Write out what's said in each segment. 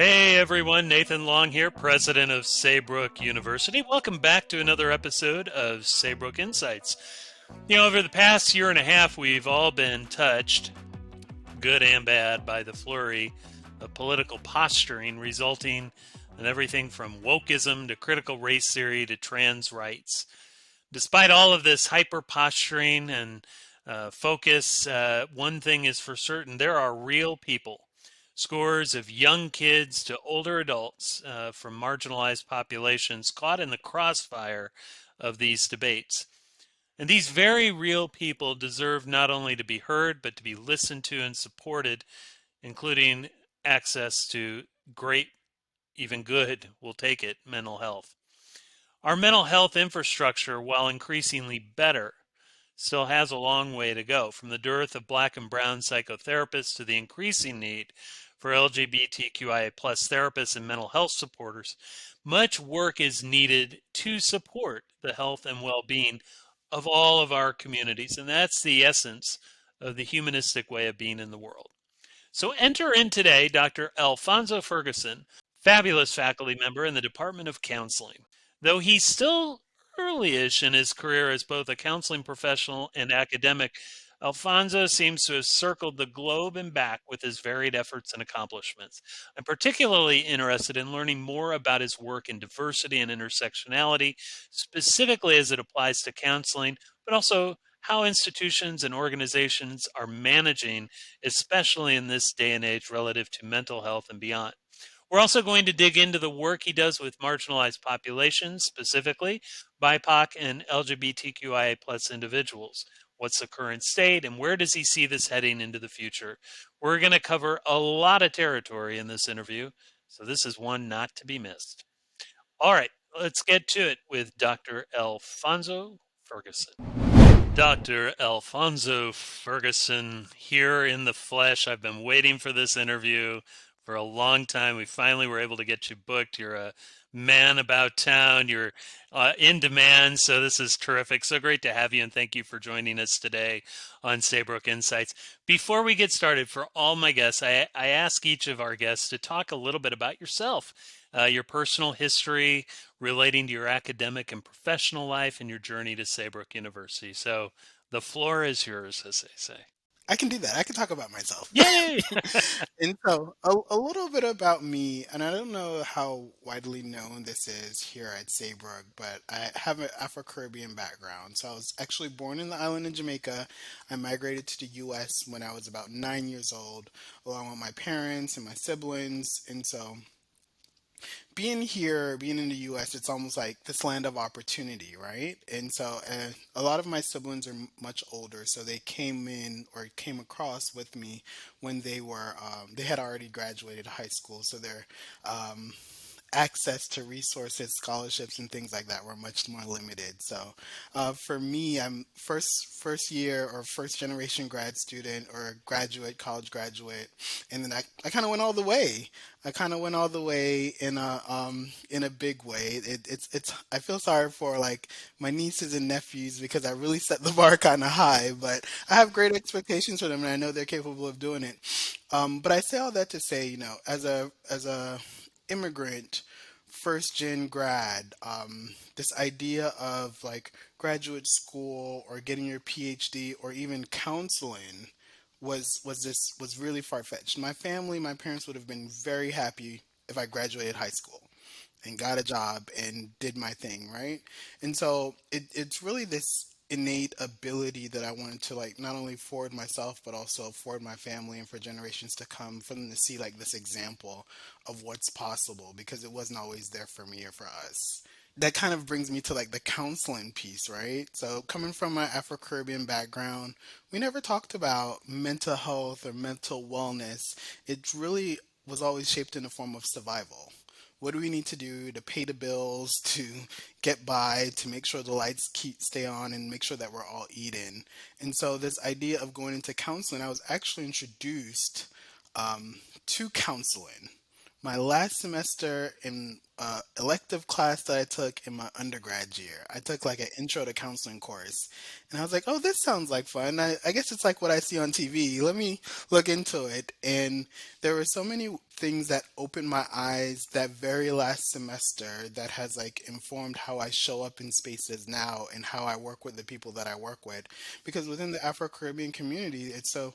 Hey everyone, Nathan Long here, president of Saybrook University. Welcome back to another episode of Saybrook Insights. Over the past year and a half, we've all been touched, good and bad, by the flurry of political posturing resulting in everything from wokeism to critical race theory to trans rights. Despite all of this hyper posturing and focus, one thing is for certain: there are real people, scores of young kids to older adults from marginalized populations caught in the crossfire of these debates. And these very real people deserve not only to be heard, but to be listened to and supported, including access to great, even good, we'll take it, mental health. Our mental health infrastructure, while increasingly better, still has a long way to go, from the dearth of black and brown psychotherapists to the increasing need for LGBTQIA plus therapists and mental health supporters. Much work is needed to support the health and well-being of all of our communities, and that's the essence of the humanistic way of being in the world. So enter in today Dr. Alfonso Ferguson, fabulous faculty member in the Department of Counseling. Though he's still early-ish in his career as both a counseling professional and academic, Alfonso seems to have circled the globe and back with his varied efforts and accomplishments. I'm particularly interested in learning more about his work in diversity and intersectionality, specifically as it applies to counseling, but also how institutions and organizations are managing, especially in this day and age relative to mental health and beyond. We're also going to dig into the work he does with marginalized populations, specifically BIPOC and LGBTQIA plus individuals. What's the current state and where does he see this heading into the future? We're going to cover a lot of territory in this interview, so this is one not to be missed. All right, let's get to it with Dr. Alfonso Ferguson. Dr. Alfonso Ferguson, here in the flesh. I've been waiting for this interview for a long time. We finally were able to get you booked. You're a man about town. You're in demand, so this is terrific. So great to have you, and thank you for joining us today on Saybrook Insights. Before we get started, for all my guests, I ask each of our guests to talk a little bit about yourself, your personal history relating to your academic and professional life and your journey to Saybrook University. So the floor is yours, as they say. I can do that. I can talk about myself. Yay! And so, a little bit about me, and I don't know how widely known this is here at Saybrook, but I have an Afro Caribbean background. So, I was actually born in the island of Jamaica. I migrated to the US when I was about 9 years old, along with my parents and my siblings. And so, being here, being in the US, it's almost like this land of opportunity, right? And so a lot of my siblings are much older, so they came in or came across with me when they had already graduated high school, so their access to resources, scholarships, and things like that were much more limited. So, for me, I'm first year or first generation grad student or graduate, college graduate, and then I kind of went all the way. I kind of went all the way in a big way. It's I feel sorry for like my nieces and nephews because I really set the bar kind of high, but I have great expectations for them and I know they're capable of doing it. But I say all that to say, as a immigrant, first gen grad, this idea of like graduate school or getting your PhD or even counseling was really far fetched. My family, my parents would have been very happy if I graduated high school and got a job and did my thing, right? And so it's really this innate ability that I wanted to like not only forward myself but also forward my family and for generations to come for them to see like this example of what's possible because it wasn't always there for me or for us. That kind of brings me to like the counseling piece, right? So coming from my Afro Caribbean background, we never talked about mental health or mental wellness. It really was always shaped in the form of survival. What do we need to do to pay the bills, to get by, to make sure the lights keep stay on and make sure that we're all eating? And so this idea of going into counseling, I was actually introduced to counseling. My last semester in elective class that I took in my undergrad year. I took like an intro to counseling course, and I was like, "Oh, this sounds like fun. I guess it's like what I see on TV. Let me look into it." And there were so many things that opened my eyes that very last semester that has like informed how I show up in spaces now and how I work with the people that I work with. Because within the Afro Caribbean community, it's so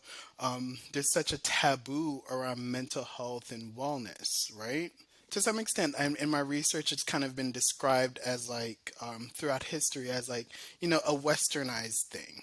there's such a taboo around mental health and wellness, right? To some extent, in my research, it's kind of been described as like throughout history as like a westernized thing.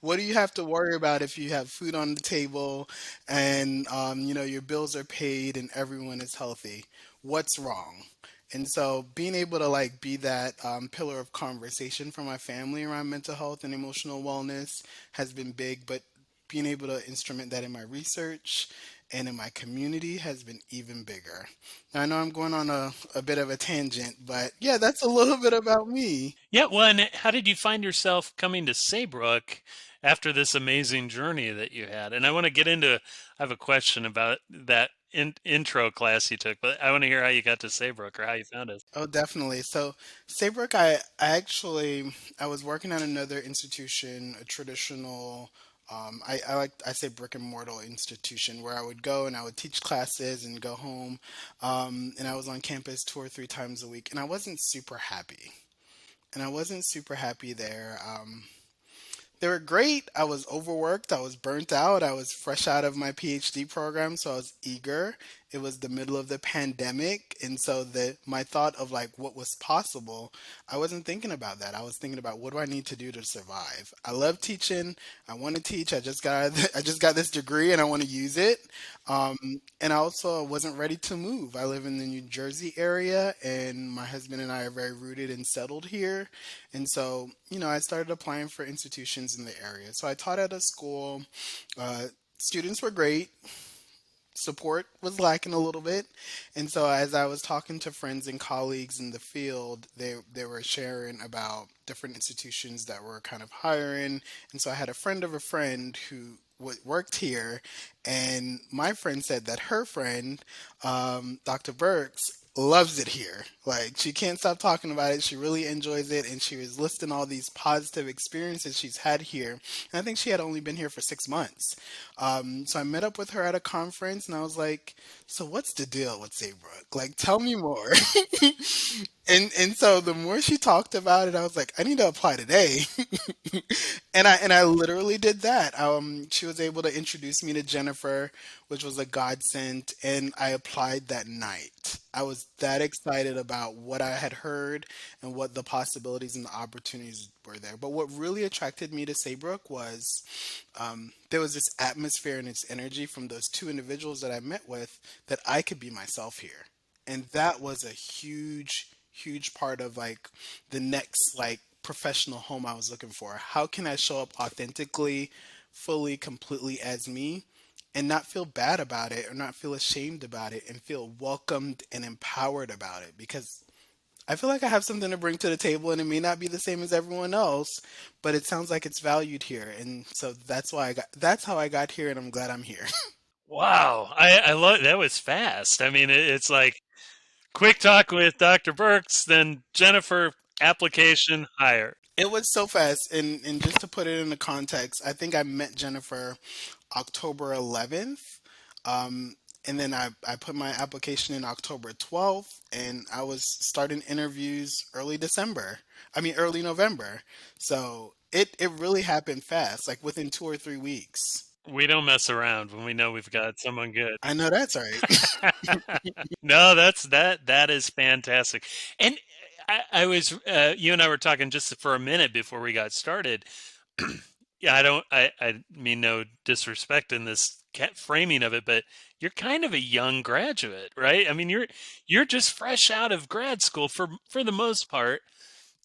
What do you have to worry about if you have food on the table and your bills are paid and everyone is healthy? What's wrong? And so being able to like be that pillar of conversation for my family around mental health and emotional wellness has been big, but being able to instrument that in my research and in my community has been even bigger. Now, I know I'm going on a bit of a tangent, but yeah, that's a little bit about me. Yeah, well, and how did you find yourself coming to Saybrook after this amazing journey that you had? And I want to get into, I have a question about that intro class you took, but I want to hear how you got to Saybrook or how you found us. Oh, definitely. So, Saybrook, I was working at another institution, a traditional, I say brick and mortar institution where I would go and I would teach classes and go home. And I was on campus 2 or 3 times a week, and I wasn't super happy. And I wasn't super happy there. They were great. I was overworked. I was burnt out. I was fresh out of my PhD program, so I was eager. It was the middle of the pandemic, and so the my thought of like what was possible, I wasn't thinking about that. I was thinking about what do I need to do to survive. I love teaching. I want to teach. I just got this degree, and I want to use it. And I also wasn't ready to move. I live in the New Jersey area, and my husband and I are very rooted and settled here. And so, I started applying for institutions in the area. So I taught at a school. Uh, Students were great, support was lacking a little bit. And so as I was talking to friends and colleagues in the field, they were sharing about different institutions that were kind of hiring. And so I had a friend of a friend who worked here, and my friend said that her friend, Dr. Burks, loves it here. Like she can't stop talking about it. She really enjoys it, and she was listing all these positive experiences she's had here. And I think she had only been here for 6 months. So I met up with her at a conference, and I was like, "So what's the deal with Saybrook? Like, tell me more." And so the more she talked about it, I was like, "I need to apply today." And I literally did that. She was able to introduce me to Jennifer, which was a godsend, and I applied that night. I was that excited about what I had heard and what the possibilities and the opportunities were there. But what really attracted me to Saybrook was there was this atmosphere and its energy from those two individuals that I met with that I could be myself here. And that was a huge part of like the next like professional home I was looking for. How can I show up authentically, fully, completely as me and not feel bad about it or not feel ashamed about it and feel welcomed and empowered about it? Because I feel like I have something to bring to the table and it may not be the same as everyone else, but it sounds like it's valued here. And so that's how I got here, and I'm glad I'm here. Wow, I love that was fast. I mean, it's like quick talk with Dr. Burks, then Jennifer application hire. It was so fast, and just to put it into context, I think I met Jennifer October 11th, and then I put my application in October 12th, and I was starting interviews early December. I mean, early November. So it really happened fast, like within 2 or 3 weeks. We don't mess around when we know we've got someone good. I know that's right. No, that is fantastic. And I was you and I were talking just for a minute before we got started. Yeah, I mean no disrespect in this framing of it, but you're kind of a young graduate, right? I mean, you're just fresh out of grad school for the most part.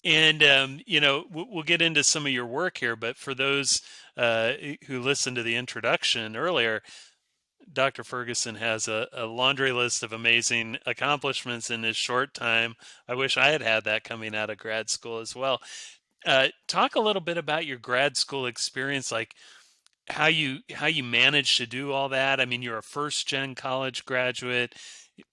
And we'll get into some of your work here, but for those who listened to the introduction earlier, Dr. Ferguson has a laundry list of amazing accomplishments in his short time. I wish I had had that coming out of grad school as well. Talk a little bit about your grad school experience, like how you managed to do all that. I mean, you're a first gen college graduate.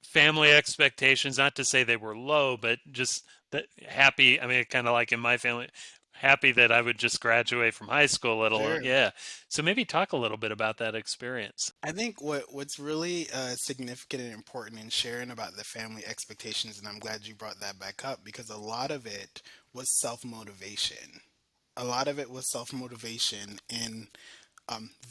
family expectations, not to say they were low, but just that happy. I mean, kind of like in my family, happy that I would just graduate from high school, let alone, Sure. yeah. So maybe talk a little bit about that experience. I think what's really significant and important in sharing about the family expectations, and I'm glad you brought that back up because a lot of it was self motivation. A lot of it was self motivation, and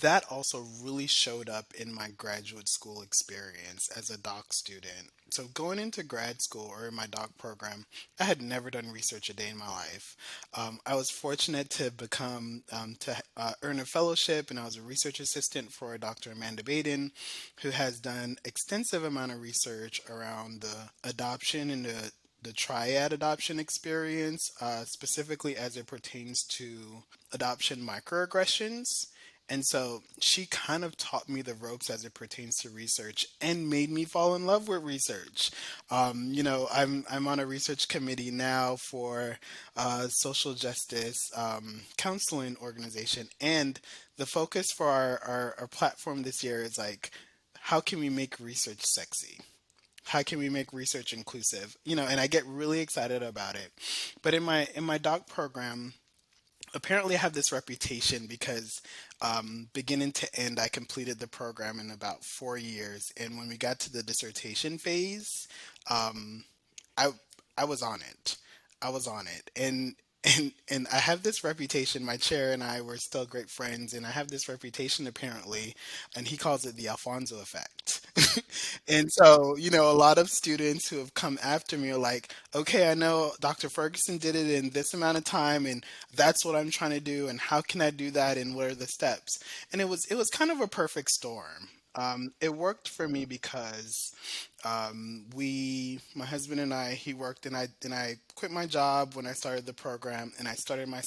that also really showed up in my graduate school experience as a doc student. So, going into grad school or in my doc program, I had never done research a day in my life. I was fortunate to earn a fellowship, and I was a research assistant for Dr. Amanda Baden, who has done extensive amount of research around the adoption and the triad adoption experience, specifically as it pertains to adoption microaggressions. And so she kind of taught me the ropes as it pertains to research and made me fall in love with research. I'm on a research committee now for social justice counseling organization, and the focus for our platform this year is like, how can we make research sexy? How can we make research inclusive? And I get really excited about it. But in my doc program, apparently I have this reputation because beginning to end, I completed the program in about 4 years. And when we got to the dissertation phase, um, I I was on it. I was on it. And I have this reputation. My chair and I were still great friends, and I have this reputation apparently, and he calls it the Alfonso effect. And so, a lot of students who have come after me are like, okay, I know Dr. Ferguson did it in this amount of time, and that's what I'm trying to do, and how can I do that, and what are the steps? And it was kind of a perfect storm. It worked for me because my husband and I, he worked, and I quit my job when I started the program, and I started my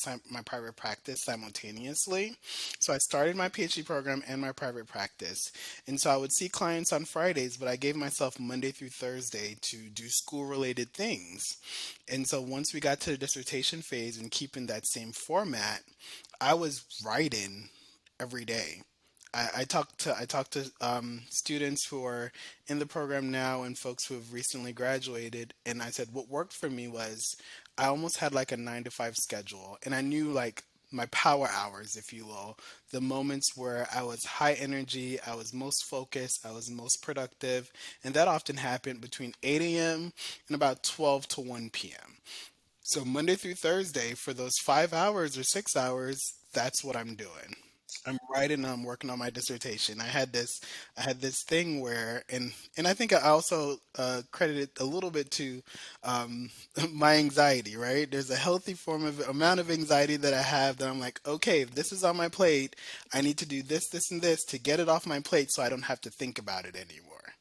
private practice simultaneously. So I started my PhD program and my private practice, and so I would see clients on Fridays, but I gave myself Monday through Thursday to do school related things. And so once we got to the dissertation phase and keeping that same format, I was writing every day. I talked to students who are in the program now and folks who have recently graduated, and I said what worked for me was I almost had like a 9 to 5 schedule, and I knew like my power hours, if you will, the moments where I was high energy, I was most focused, I was most productive, and that often happened between 8 a.m. and about 12 to 1 p.m. So Monday through Thursday, for those 5 hours or 6 hours, that's what I'm doing. I'm writing and I'm working on my dissertation. I had this thing where, and I think I also credit it a little bit to um, my anxiety. Right? There's a healthy form of amount of anxiety that I have that I'm like, okay, if this is on my plate, I need to do this, this, and this to get it off my plate, so I don't have to think about it anymore.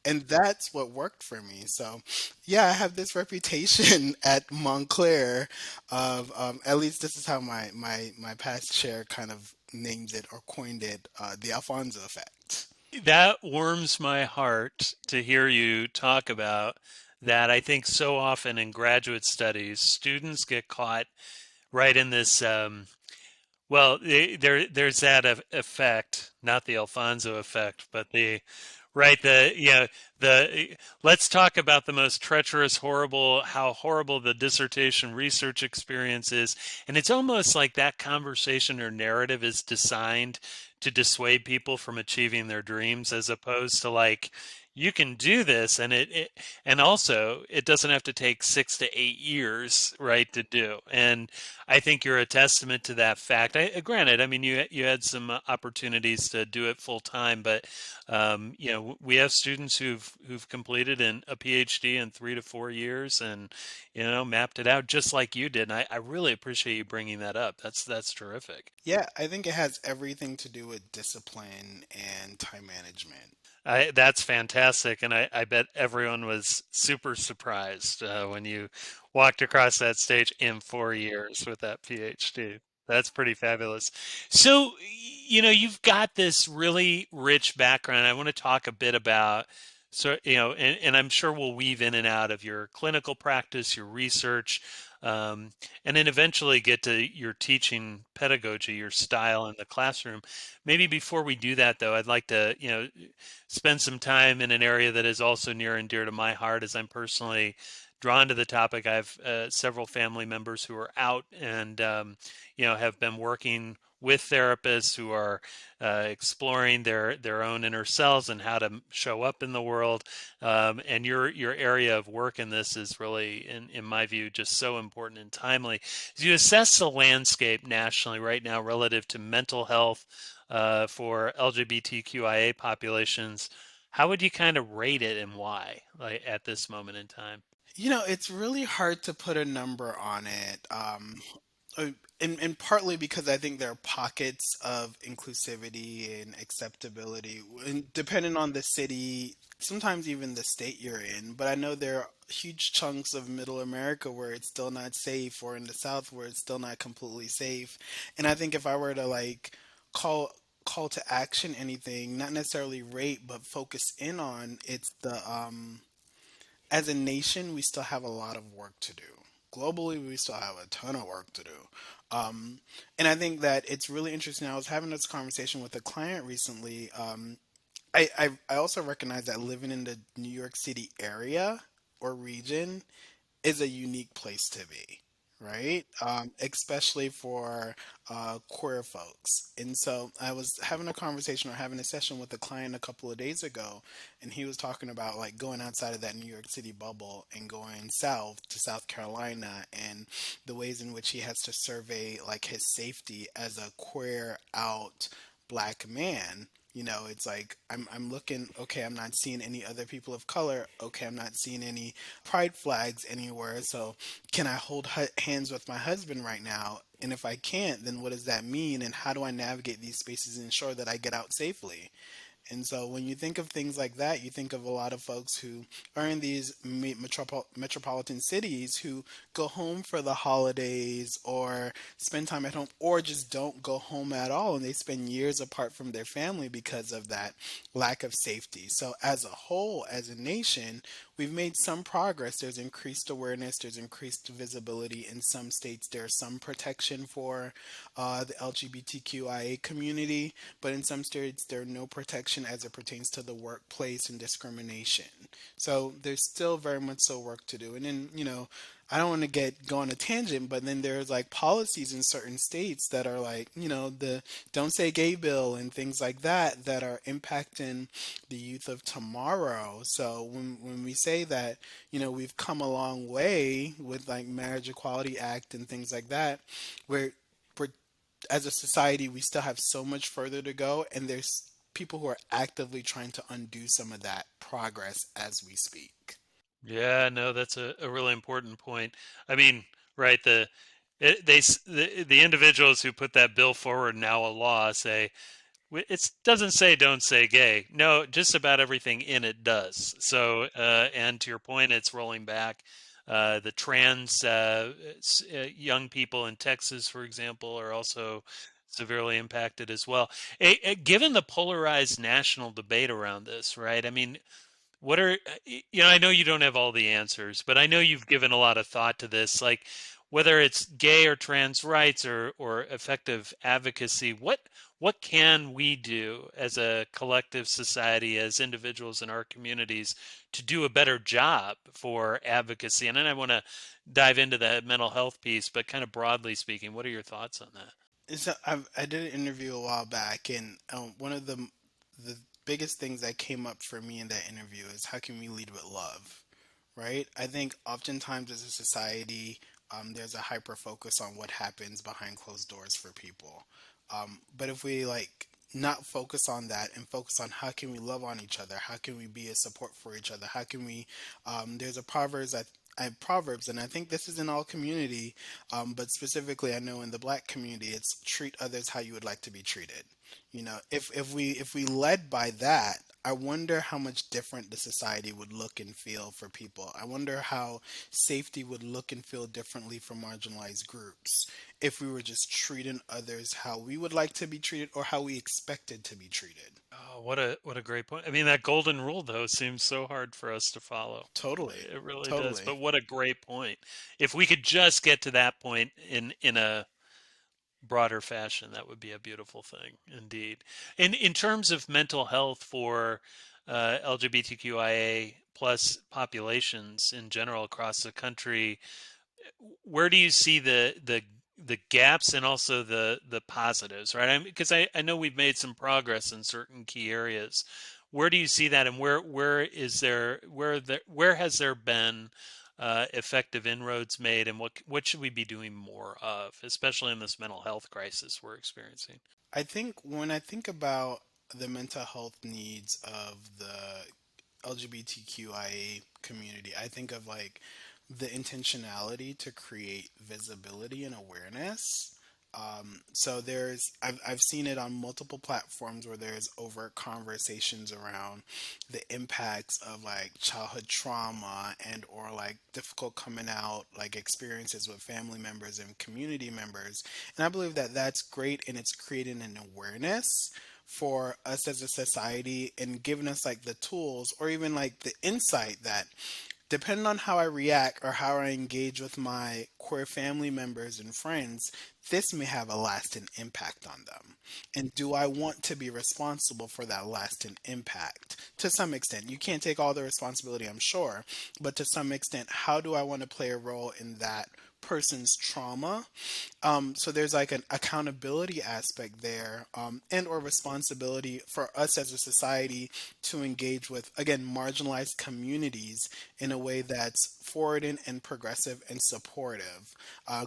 And that's what worked for me. So, yeah, I have this reputation at Montclair of, at least this is how my past chair kind of named it or coined it, the Alfonso effect. That warms my heart to hear you talk about that. I think so often in graduate studies, students get caught right in this. Well, there's that effect, not the Alfonso effect, but the right the the let's talk about the most treacherous, horrible, how horrible the dissertation research experience is, and it's almost like that conversation or narrative is designed to dissuade people from achieving their dreams, as opposed to like you can do this, and and also it doesn't have to take 6 to 8 years, right, to do. And I think you're a testament to that fact. Granted, I mean, you had some opportunities to do it full time, but we have students who've completed a PhD in 3 to 4 years, and mapped it out just like you did. And I really appreciate you bringing that up. That's terrific. Yeah, I think it has everything to do with discipline and time management. That's fantastic, and I bet everyone was super surprised when you walked across that stage in 4 years with that PhD. That's pretty fabulous. So, you've got this really rich background. I want to talk a bit about So, and I'm sure we'll weave in and out of your clinical practice, your research, um, and then eventually get to your teaching pedagogy, your style in the classroom. Maybe before we do that, though, I'd like to, spend some time in an area that is also near and dear to my heart as I'm personally drawn to the topic. I have several family members who are out and, have been working with therapists who are exploring their own inner selves and how to show up in the world. And your area of work in this is really, in my view, just so important and timely. As you assess the landscape nationally right now relative to mental health for LGBTQIA populations, how would you kind of rate it and why, like at this moment in time? It's really hard to put a number on it. Uh, and partly because I think there are pockets of inclusivity and acceptability, and depending on the city, sometimes even the state you're in. But I know there are huge chunks of middle America where it's still not safe, or in the South where it's still not completely safe. And I think if I were to like call call to action anything, not necessarily rate, but focus in on, it's the as a nation, we still have a lot of work to do. Globally, we still have a ton of work to do. Um, and I think that it's really interesting. I was having this conversation with a client recently. I also recognize that living in the New York City area or region is a unique place to be, right? Especially for queer folks. And so I was having a conversation or having a session with a client a couple of days ago, and he was talking about like going outside of that New York City bubble and going south to South Carolina and the ways in which he has to survey like his safety as a queer out black man. It's like I'm looking, okay, I'm not seeing any other people of color. Okay, I'm not seeing any pride flags anywhere. So, can I hold hands with my husband right now? And if I can't, then what does that mean? And how do I navigate these spaces and ensure that I get out safely? And so when you think of things like that, you think of a lot of folks who are in these metropolitan cities who go home for the holidays or spend time at home or just don't go home at all. And they spend years apart from their family because of that lack of safety. So, as a whole, as a nation, we've made some progress. There's increased awareness, there's increased visibility. In some states, there's some protection for the LGBTQIA community, but in some states, there's no protection as it pertains to the workplace and discrimination. So there's still very much so work to do. And then, I don't want to go on a tangent, but then there's like policies in certain states that are like, the Don't Say Gay bill and things like that that are impacting the youth of tomorrow. So when we say that, we've come a long way with like Marriage Equality Act and things like that, we're we're as a society, we still have so much further to go, and there's people who are actively trying to undo some of that progress as we speak. Yeah, no, that's a really important point. I mean, right, the individuals who put that bill forward, now a law, say it doesn't say don't say gay. No, just about everything in it does. So, and to your point, it's rolling back. The trans young people in Texas, for example, are also severely impacted as well. Given the polarized national debate around this, right? I mean, what are, I know you don't have all the answers, but I know you've given a lot of thought to this, like whether it's gay or trans rights or effective advocacy, what can we do as a collective society, as individuals in our communities to do a better job for advocacy? And then I want to dive into that mental health piece, but kind of broadly speaking, what are your thoughts on that? So I did an interview a while back, and one of the biggest things that came up for me in that interview is how can we lead with love, right? I think oftentimes as a society, there's a hyper focus on what happens behind closed doors for people. But if we like not focus on that and focus on how can we love on each other, how can we be a support for each other, how can we? There's a proverbs, and I think this is in all community, but specifically I know in the black community, it's treat others how you would like to be treated. If we led by that, I wonder how much different the society would look and feel for people. I wonder how safety would look and feel differently for marginalized groups if we were just treating others how we would like to be treated or how we expected to be treated. Oh, what a great point. I mean, that golden rule though seems so hard for us to follow. Totally. It really does. Totally. But what a great point. If we could just get to that point in a broader fashion, that would be a beautiful thing indeed. In terms of mental health for LGBTQIA plus populations in general across the country, where do you see the gaps and also the positives, right? Because I know we've made some progress in certain key areas. Where do you see that, and where has there been effective inroads made, and what should we be doing more of, especially in this mental health crisis we're experiencing? I think when I think about the mental health needs of the LGBTQIA community, I think of like the intentionality to create visibility and awareness. So I've seen it on multiple platforms where there's overt conversations around the impacts of like childhood trauma and or like difficult coming out like experiences with family members and community members. And I believe that that's great and it's creating an awareness for us as a society and giving us like the tools or even like the insight that depending on how I react or how I engage with my queer family members and friends, this may have a lasting impact on them. And do I want to be responsible for that lasting impact? To some extent, you can't take all the responsibility, I'm sure, but to some extent, how do I want to play a role in that person's trauma? So there's like an accountability aspect there, and or responsibility for us as a society to engage with again marginalized communities in a way that's forwarding and progressive and supportive.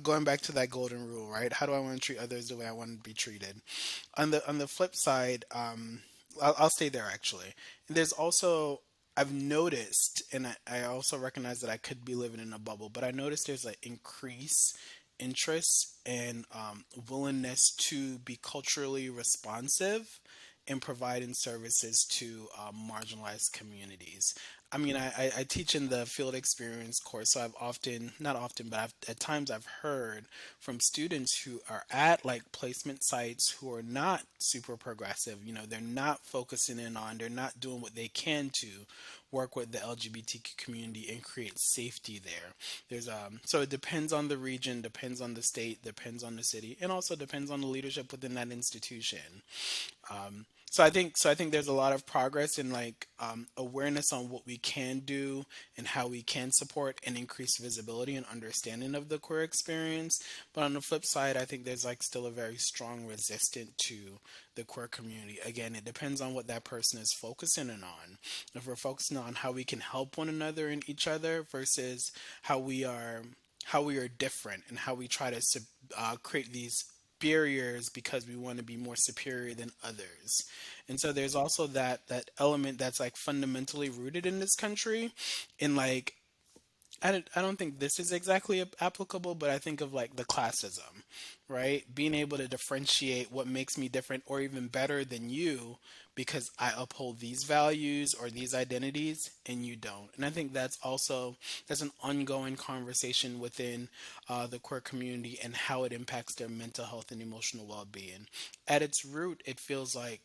Going back to that golden rule, right? How do I want to treat others the way I want to be treated? On the flip side, I'll stay there actually. There's also I've noticed, and I also recognize that I could be living in a bubble, but I noticed there's an increase interest and willingness to be culturally responsive in providing services to marginalized communities. I mean, I teach in the field experience course, so I've often, not often, but at times I've heard from students who are at like placement sites who are not super progressive. They're not focusing in on, they're not doing what they can to work with the LGBTQ community and create safety there. So it depends on the region, depends on the state, depends on the city, and also depends on the leadership within that institution. So I think there's a lot of progress in like awareness on what we can do and how we can support and increase visibility and understanding of the queer experience. But on the flip side, I think there's like still a very strong resistance to the queer community. Again, it depends on what that person is focusing in on. If we're focusing on how we can help one another and each other versus how we are different and how we try to create these barriers because we want to be more superior than others. And so there's also that element that's like fundamentally rooted in this country in like I don't think this is exactly applicable, but I think of like the classism, right? Being able to differentiate what makes me different or even better than you because I uphold these values or these identities and you don't. And I think that's an ongoing conversation within the queer community and how it impacts their mental health and emotional well-being. At its root, it feels like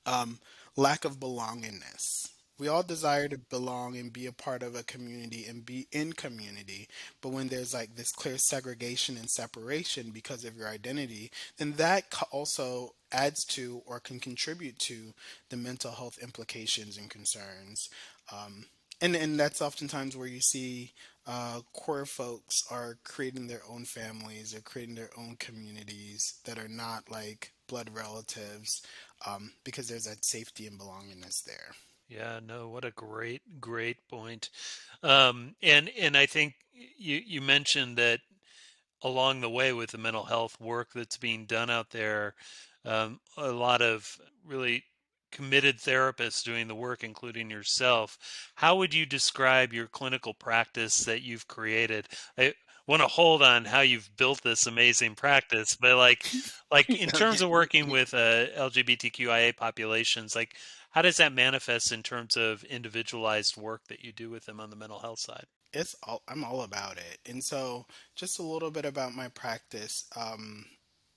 um, lack of belongingness. We all desire to belong and be a part of a community and be in community. But when there's like this clear segregation and separation because of your identity, then that also adds to or can contribute to the mental health implications and concerns. And that's oftentimes where you see queer folks are creating their own families or creating their own communities that are not like blood relatives because there's that safety and belongingness there. Yeah, no, what a great point. And I think you mentioned that along the way with the mental health work that's being done out there, a lot of really committed therapists doing the work, including yourself. How would you describe your clinical practice that you've created? want to hold on how you've built this amazing practice, but like in terms Okay. of working with LGBTQIA populations, like how does that manifest in terms of individualized work that you do with them on the mental health side? I'm all about it. And so just a little bit about my practice.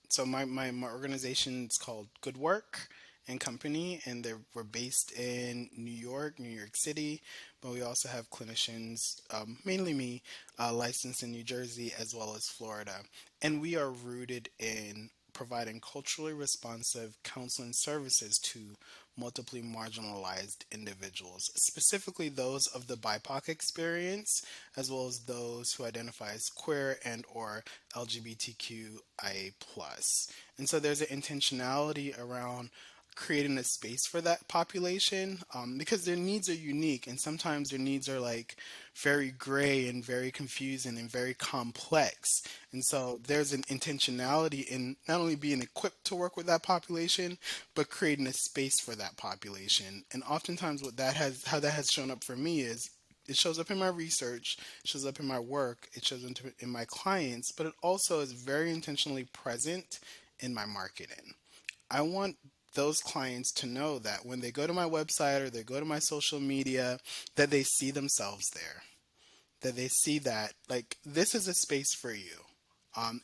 So my organization is called Good Work and Company, and we're based in New York City, but we also have clinicians, mainly me, licensed in New Jersey as well as Florida. And we are rooted in providing culturally responsive counseling services to multiply marginalized individuals, specifically those of the BIPOC experience, as well as those who identify as queer and or LGBTQIA plus. And so there's an intentionality around creating a space for that population, because their needs are unique, and sometimes their needs are like very gray and very confusing and very complex. And so there's an intentionality in not only being equipped to work with that population, but creating a space for that population. And oftentimes how that has shown up for me is it shows up in my research, it shows up in my work, it shows up in my clients, but it also is very intentionally present in my marketing. I want those clients to know that when they go to my website or they go to my social media, that they see themselves there, that they see that like this is a space for you.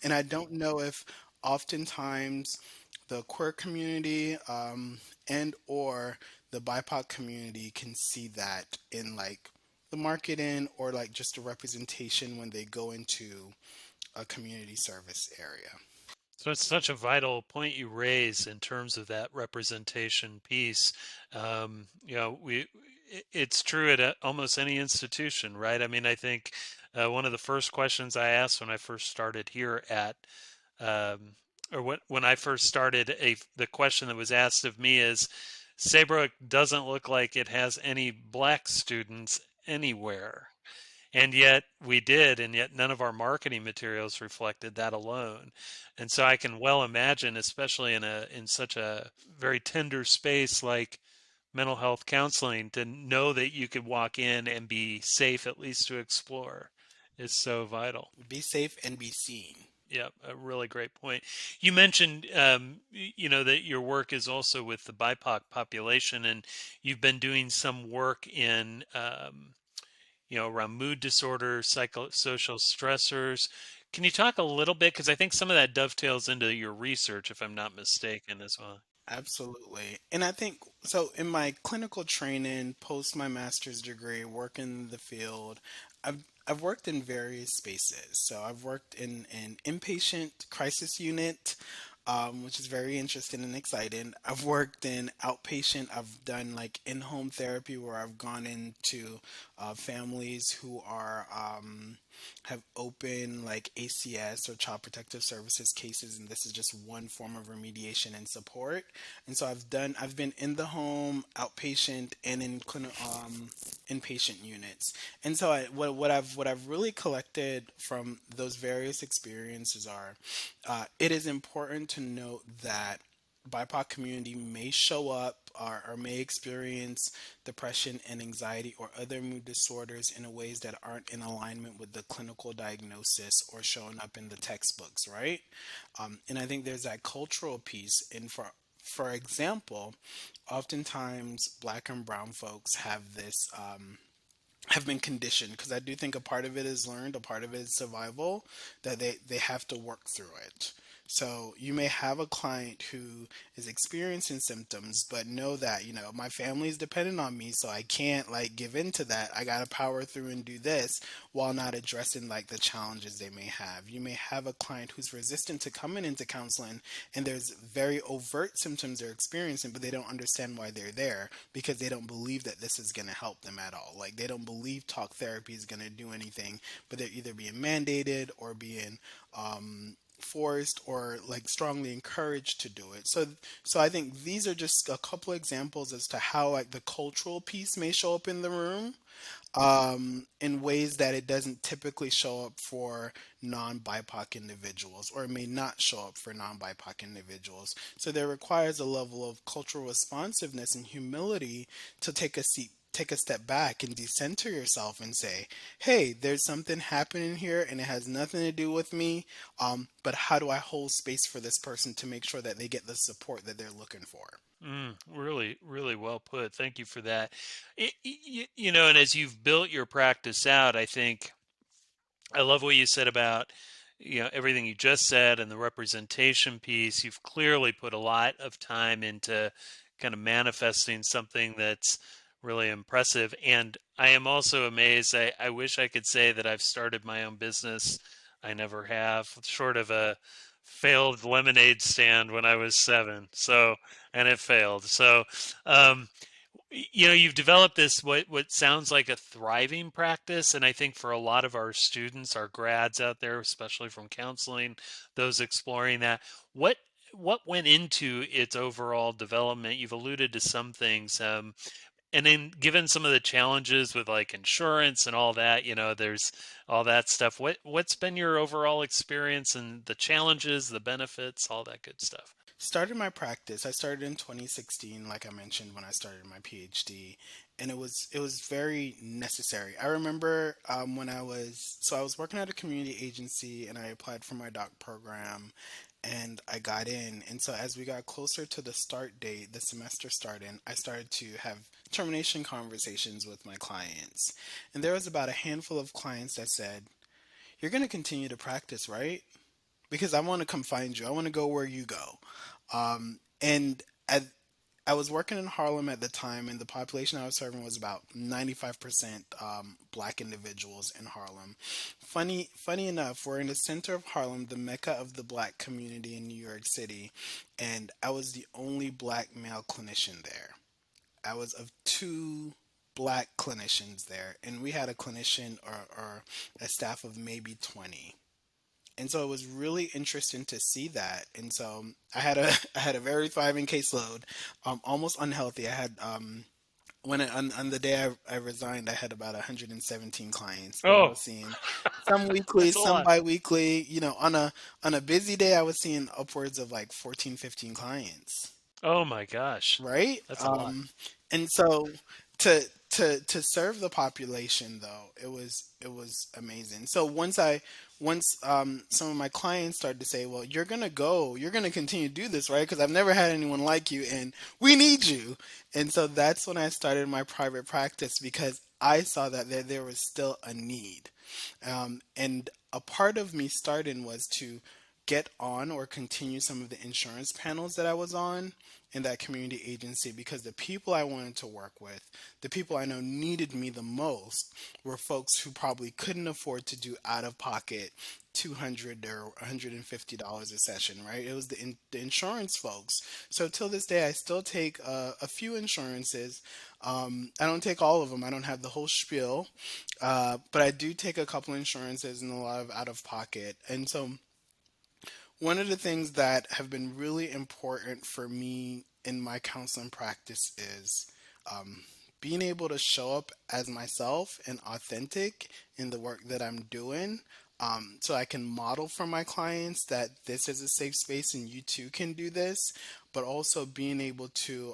And I don't know if oftentimes the queer community, and or the BIPOC community can see that in like the marketing or like just a representation when they go into a community service area. So it's such a vital point you raise in terms of that representation piece. It's true at almost any institution, right? I mean, I think one of the first questions I asked when I first started here at, um, or when I first started, the question that was asked of me is, Saybrook doesn't look like it has any black students anywhere. And yet we did, and yet none of our marketing materials reflected that alone. And so I can well imagine, especially in such a very tender space like mental health counseling, to know that you could walk in and be safe at least to explore is so vital. Be safe and be seen. Yeah, a really great point. You mentioned, that your work is also with the BIPOC population, and you've been doing some work in around mood disorders, psychosocial stressors. Can you talk a little bit? Because I think some of that dovetails into your research, if I'm not mistaken, as well. Absolutely. And I think so in my clinical training, post my master's degree, work in the field, I've worked in various spaces. So I've worked in an inpatient crisis unit, which is very interesting and exciting. I've worked in outpatient. I've done like in-home therapy where I've gone into families who are have open like ACS or Child Protective Services cases, and this is just one form of remediation and support. And so I've been in the home, outpatient, and in inpatient units. And so what I've really collected from those various experiences are, it is important to note that BIPOC community may show up or may experience depression and anxiety or other mood disorders in ways that aren't in alignment with the clinical diagnosis or showing up in the textbooks, right? And I think there's that cultural piece. And for example, oftentimes black and brown folks have this. Have been conditioned because I do think a part of it is learned, a part of it is survival, that they have to work through it. So you may have a client who is experiencing symptoms, but know that, my family is dependent on me, so I can't like give in to that. I got to power through and do this while not addressing like the challenges they may have. You may have a client who's resistant to coming into counseling and there's very overt symptoms they're experiencing, but they don't understand why they're there because they don't believe that this is going to help them at all. Like they don't believe talk therapy is going to do anything, but they're either being mandated or being forced or like strongly encouraged to do it. So I think these are just a couple examples as to how like the cultural piece may show up in the room, in ways that it doesn't typically show up for non-BIPOC individuals, or it may not show up for non-BIPOC individuals. So there requires a level of cultural responsiveness and humility to take a step back and decenter yourself and say, hey, there's something happening here and it has nothing to do with me. But how do I hold space for this person to make sure that they get the support that they're looking for? Really, really well put. Thank you for that. And as you've built your practice out, I think I love what you said about, everything you just said and the representation piece. You've clearly put a lot of time into kind of manifesting something that's really impressive. And I am also amazed. I wish I could say that I've started my own business. I never have, short of a failed lemonade stand when I was 7. So, and it failed. So, um, you've developed this what sounds like a thriving practice, and I think for a lot of our students, our grads out there, especially from counseling, those exploring that, what what went into its overall development? You've alluded to some things, and then given some of the challenges with like insurance and all that, there's all that stuff. What's been your overall experience and the challenges, the benefits, all that good stuff? Started my practice. I started in 2016, like I mentioned, when I started my PhD, and it was very necessary. I remember when I was working at a community agency, and I applied for my doc program, and I got in. And so as we got closer to the start date, the semester starting, I started to have termination conversations with my clients, and there was about a handful of clients that said, "You're going to continue to practice, right? Because I want to come find you. I want to go where you go." And I was working in Harlem at the time, and the population I was serving was about 95% black individuals in Harlem. Funny enough, we're in the center of Harlem, the mecca of the black community in New York City, and I was the only black male clinician there. I was of two black clinicians there, and we had a clinician or a staff of maybe 20. And so it was really interesting to see that. And so I had a I had a very thriving caseload, almost unhealthy. I had on the day I resigned, I had about 117 clients that I Oh, was seeing, some weekly, that's a some lot. biweekly. On a busy day, I was seeing upwards of like 14, 15 clients, Oh my gosh, right? that's a lot. And so to to serve the population though, it was amazing. So once some of my clients started to say, "Well, you're gonna continue to do this, right? Because I've never had anyone like you, and we need you." And so that's when I started my private practice because I saw that there was still a need. And a part of me starting was to get on or continue some of the insurance panels that I was on in that community agency because the people I wanted to work with, the people I know needed me the most, were folks who probably couldn't afford to do out of pocket $200 or $150 a session, right? It was the insurance folks. So till this day, I still take a few insurances. I don't take all of them. I don't have the whole spiel, but I do take a couple insurances and a lot of out of pocket. And so one of the things that have been really important for me in my counseling practice is being able to show up as myself and authentic in the work that I'm doing. So I can model for my clients that this is a safe space and you too can do this, but also being able to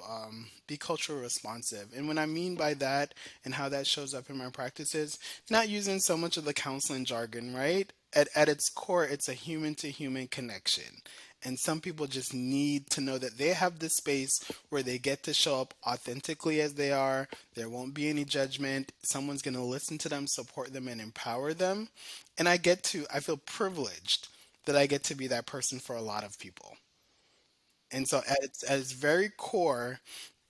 be culturally responsive. And what I mean by that and how that shows up in my practices, not using so much of the counseling jargon, right? At its core, it's a human to human connection. And some people just need to know that they have this space where they get to show up authentically as they are. There won't be any judgment. Someone's going to listen to them, support them, and empower them. And I feel privileged that I get to be that person for a lot of people. And so at its very core,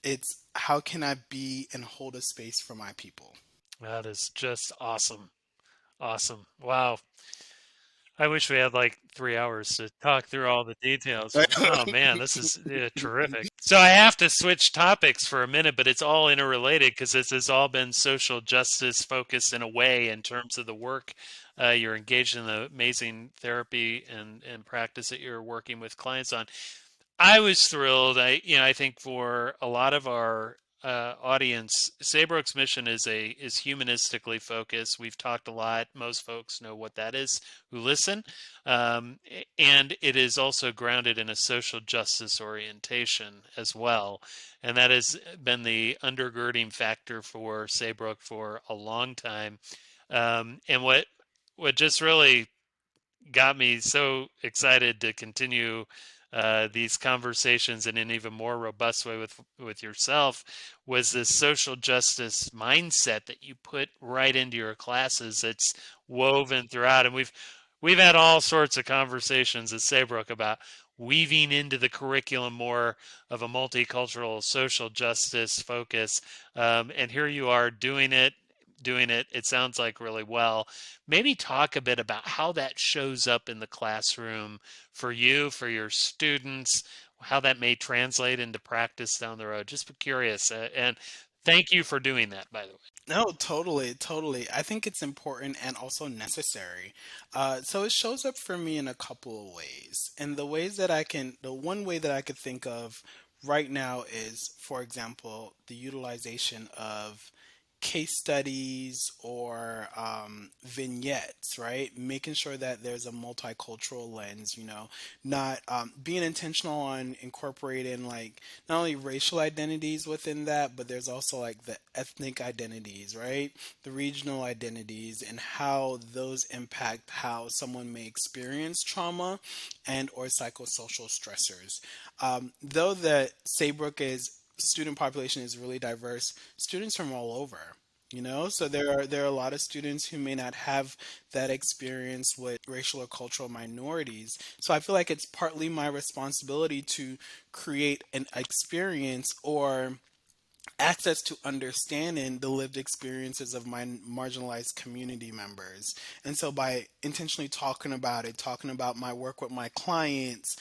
it's how can I be and hold a space for my people? That is just awesome. Awesome. Wow. I wish we had like 3 hours to talk through all the details. Oh man, this is terrific. So I have to switch topics for a minute, but it's all interrelated because this has all been social justice focused in a way in terms of the work you're engaged in, the amazing therapy and practice that you're working with clients on. I was thrilled. I think for a lot of our audience, Saybrook's mission is humanistically focused. We've talked a lot. Most folks know what that is who listen, and it is also grounded in a social justice orientation as well, and that has been the undergirding factor for Saybrook for a long time. And what just really got me so excited to continue these conversations in an even more robust way with yourself was this social justice mindset that you put right into your classes. It's woven throughout, and we've had all sorts of conversations at Saybrook about weaving into the curriculum more of a multicultural social justice focus. And here you are doing it, it sounds like really well. Maybe talk a bit about how that shows up in the classroom for you, for your students, how that may translate into practice down the road. Just curious. And thank you for doing that, by the way. No, totally, totally. I think it's important and also necessary. So it shows up for me in a couple of ways. And the one way that I could think of right now is, for example, the utilization of case studies or vignettes, right? Making sure that there's a multicultural lens, not being intentional on incorporating like not only racial identities within that, but there's also like the ethnic identities, right? The regional identities and how those impact how someone may experience trauma and or psychosocial stressors. Though the Saybrook is student population is really diverse, students from all over. So there are a lot of students who may not have that experience with racial or cultural minorities. So I feel like it's partly my responsibility to create an experience or access to understanding the lived experiences of my marginalized community members. And so by intentionally talking about it, talking about my work with my clients,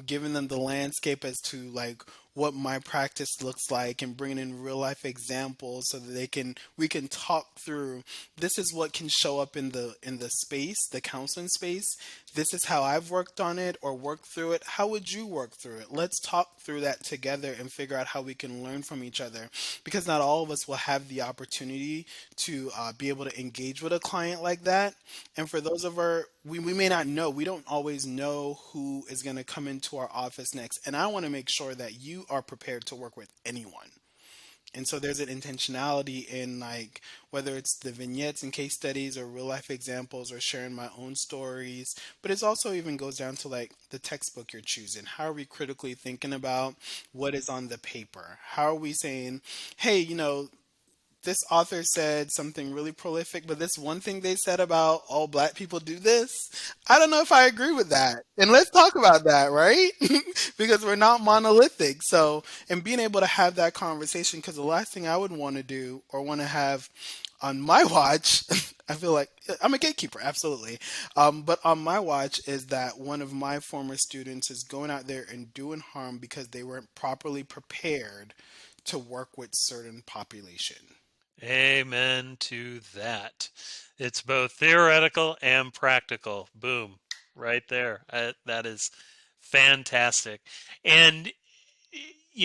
giving them the landscape as to like what my practice looks like and bringing in real life examples so that we can talk through this is what can show up in the space, the counseling space. This is how I've worked on it or worked through it. How would you work through it? Let's talk through that together and figure out how we can learn from each other, because not all of us will have the opportunity to be able to engage with a client like that. And for those of we may not know, we don't always know who is going to come into our office next. And I want to make sure that you are prepared to work with anyone. And so there's an intentionality in like whether it's the vignettes and case studies or real life examples or sharing my own stories, but it's also even goes down to like the textbook you're choosing. How are we critically thinking about what is on the paper? How are we saying, hey, this author said something really prolific, but this one thing they said about all black people do this, I don't know if I agree with that. And let's talk about that, right? Because we're not monolithic. So, and being able to have that conversation, because the last thing I would want to do or want to have on my watch, I feel like I'm a gatekeeper, absolutely. But on my watch is that one of my former students is going out there and doing harm because they weren't properly prepared to work with certain population. Amen to that. It's both theoretical and practical. Boom, right there. That is fantastic. And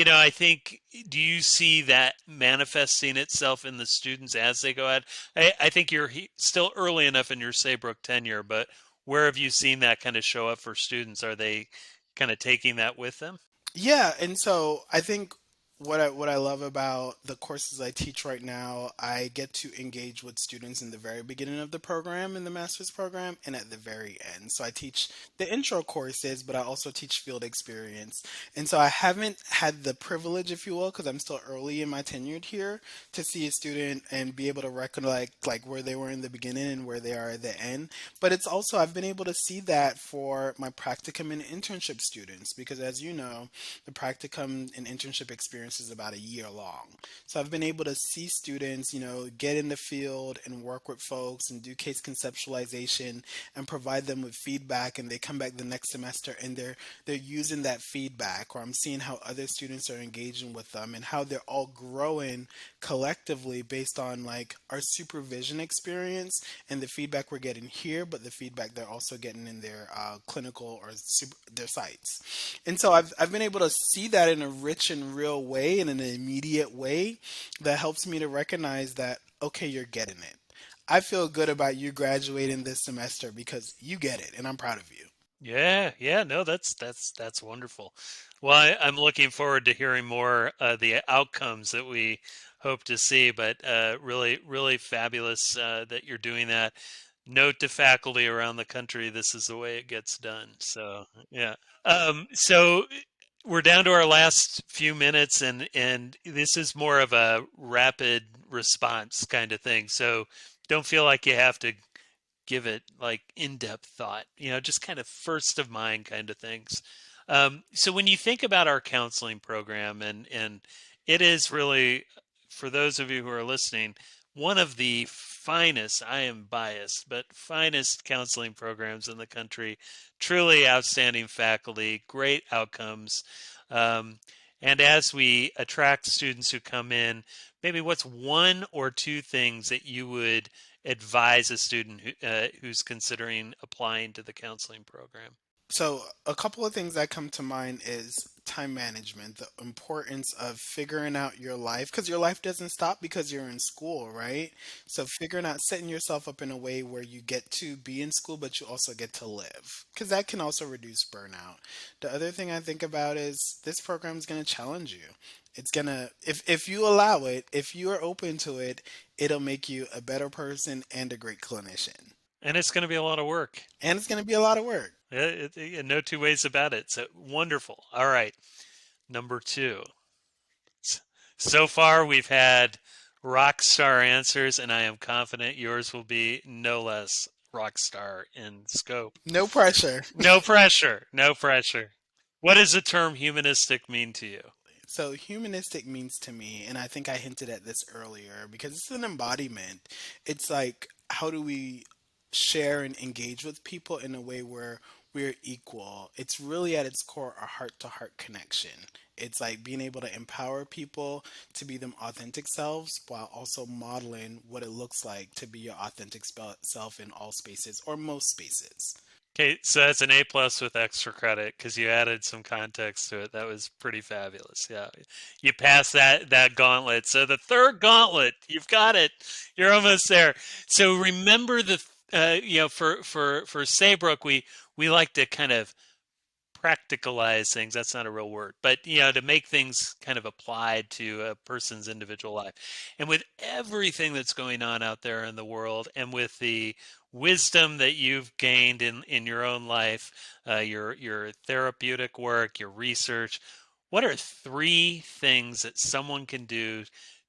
I think, do you see that manifesting itself in the students as they go out? I think you're still early enough in your Saybrook tenure, but where have you seen that kind of show up for students? Are they kind of taking that with them? Yeah, and so I think what I love about the courses I teach right now, I get to engage with students in the very beginning of the program in the master's program and at the very end. So I teach the intro courses, but I also teach field experience. And so I haven't had the privilege, if you will, because I'm still early in my tenure here, to see a student and be able to recognize like where they were in the beginning and where they are at the end. But it's also I've been able to see that for my practicum and internship students because as you know, the practicum and internship experience is about a year long. So I've been able to see students, get in the field and work with folks and do case conceptualization and provide them with feedback and they come back the next semester and they're using that feedback or I'm seeing how other students are engaging with them and how they're all growing collectively based on like our supervision experience and the feedback we're getting here, but the feedback they're also getting in their clinical or their sites. And so I've been able to see that in a rich and real way, in an immediate way, that helps me to recognize that, okay, you're getting it. I feel good about you graduating this semester because you get it, and I'm proud of you. Yeah, yeah, no, that's wonderful. Well, I'm looking forward to hearing more the outcomes that we hope to see, but really, really fabulous that you're doing that. Note to faculty around the country, this is the way it gets done. So, yeah. So we're down to our last few minutes, and this is more of a rapid response kind of thing. So don't feel like you have to give it like in-depth thought, just kind of first of mind kind of things. So when you think about our counseling program, and it is really, for those of you who are listening, one of the finest, I am biased, but finest counseling programs in the country, truly outstanding faculty, great outcomes. Um, and as we attract students who come in, maybe what's one or two things that you would advise a student who's considering applying to the counseling program? So, a couple of things that come to mind is time management, the importance of figuring out your life, because your life doesn't stop because you're in school, right? So, figuring out setting yourself up in a way where you get to be in school, but you also get to live, because that can also reduce burnout. The other thing I think about is this program is going to challenge you. It's gonna, if you allow it, if you are open to it, it'll make you a better person and a great clinician. And it's going to be a lot of work. And it's going to be a lot of work. No two ways about it. So wonderful. All right. Number two. So far, we've had rock star answers, and I am confident yours will be no less rock star in scope. No pressure. No pressure. No pressure. What does the term humanistic mean to you? So, humanistic means to me, and I think I hinted at this earlier, because it's an embodiment. It's like, how do we share and engage with people in a way where we're equal? It's really at its core a heart to heart connection. It's like being able to empower people to be them authentic selves while also modeling what it looks like to be your authentic self in all spaces or most spaces. Okay, so that's an A plus with extra credit because you added some context to it. That was pretty fabulous. Yeah, you passed that gauntlet. So the third gauntlet, you've got it. You're almost there. So remember for Saybrook, we like to kind of practicalize things. That's not a real word, but to make things kind of applied to a person's individual life. And with everything that's going on out there in the world, and with the wisdom that you've gained in your own life, your therapeutic work, your research, what are three things that someone can do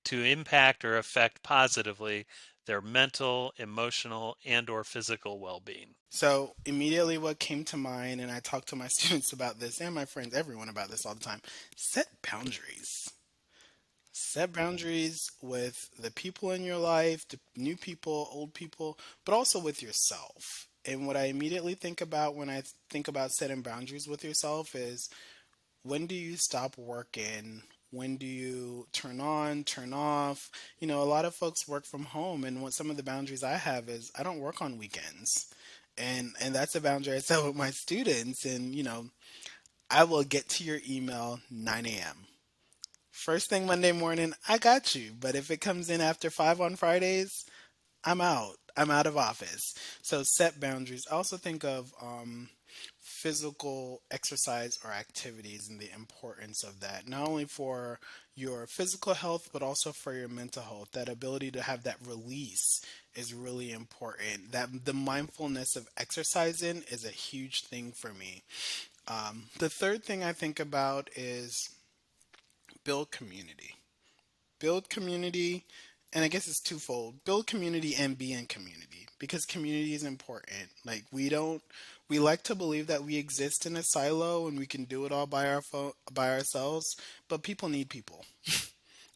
to impact or affect positively their mental, emotional, and or physical well-being? So immediately what came to mind, and I talk to my students about this and my friends, everyone about this all the time, set boundaries. Set boundaries with the people in your life, the new people, old people, but also with yourself. And what I immediately think about when I think about setting boundaries with yourself is, when do you stop working? When do you turn on, turn off? A lot of folks work from home, and what some of the boundaries I have is I don't work on weekends. And that's a boundary I set with my students. And I will get to your email 9 a.m. First thing Monday morning, I got you. But if it comes in after 5 on Fridays, I'm out. I'm out of office. So set boundaries. I also think of physical exercise or activities and the importance of that, not only for your physical health, but also for your mental health. That ability to have that release is really important. That the mindfulness of exercising is a huge thing for me. The third thing I think about is build community. Build community, and I guess it's twofold: build community and be in community, because community is important. Like, we like to believe that we exist in a silo and we can do it all by ourselves, but people need people.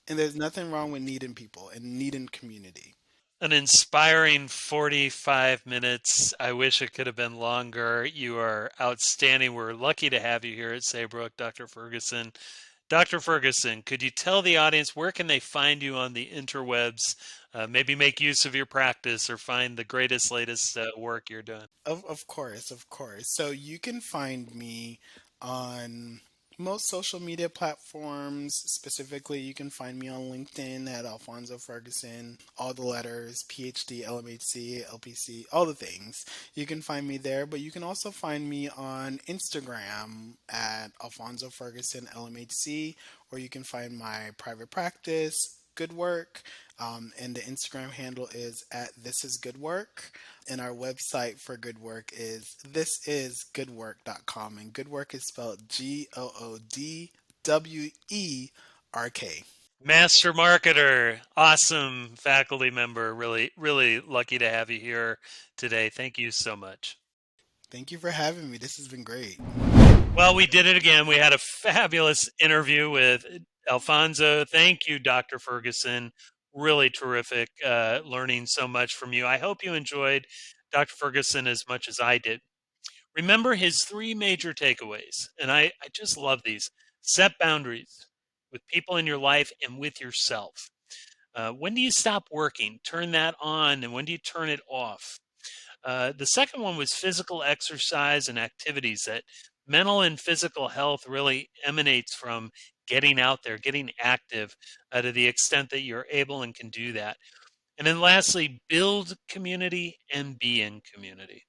And there's nothing wrong with needing people and needing community. An inspiring 45 minutes. I wish it could have been longer. You are outstanding. We're lucky to have you here at Saybrook, Dr. Ferguson. Dr. Ferguson, could you tell the audience where can they find you on the interwebs? Maybe make use of your practice or find the greatest, latest work you're doing. Of course, of course. So you can find me on Most social media platforms, specifically, you can find me on LinkedIn at Alfonso Ferguson, all the letters, PhD, LMHC, LPC, all the things. You can find me there, but you can also find me on Instagram at Alfonso Ferguson, LMHC, or you can find my private practice, Good Work, and the Instagram handle is at This Is Good Work. And our website for Good Work is thisisgoodwork.com. And Good Work is spelled GOODWERK. Master marketer, awesome faculty member. Really, really lucky to have you here today. Thank you so much. Thank you for having me. This has been great. Well, we did it again. We had a fabulous interview with Alfonso. Thank you, Dr. Ferguson. Really terrific learning so much from you. I hope you enjoyed Dr. Ferguson as much as I did. Remember his three major takeaways, and I just love these. Set boundaries with people in your life and with yourself. When do you stop working? Turn that on, and when do you turn it off? The second one was physical exercise and activities. That mental and physical health really emanates from getting out there, getting active to the extent that you're able and can do that. And then lastly, build community and be in community.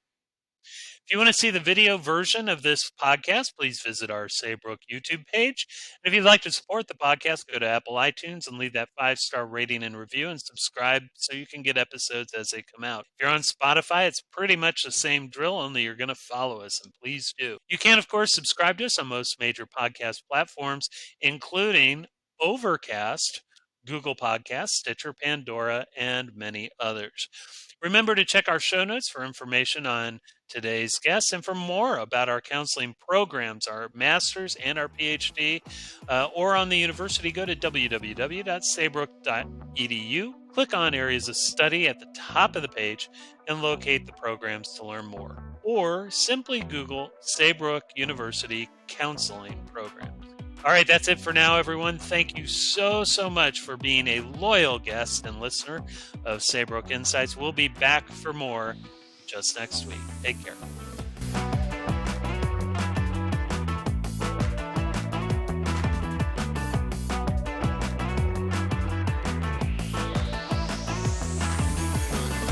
If you want to see the video version of this podcast, please visit our Saybrook YouTube page. And if you'd like to support the podcast, go to Apple iTunes and leave that 5-star rating and review and subscribe so you can get episodes as they come out. If you're on Spotify, it's pretty much the same drill, only you're going to follow us, and please do. You can, of course, subscribe to us on most major podcast platforms, including Overcast, Google Podcasts, Stitcher, Pandora, and many others. Remember to check our show notes for information on today's guests and for more about our counseling programs, our master's and our PhD, or on the university, go to www.saybrook.edu. Click on areas of study at the top of the page and locate the programs to learn more. Or simply Google Saybrook University Counseling Programs. All right, that's it for now, everyone. Thank you so much for being a loyal guest and listener of Saybrook Insights. We'll be back for more just next week. Take care.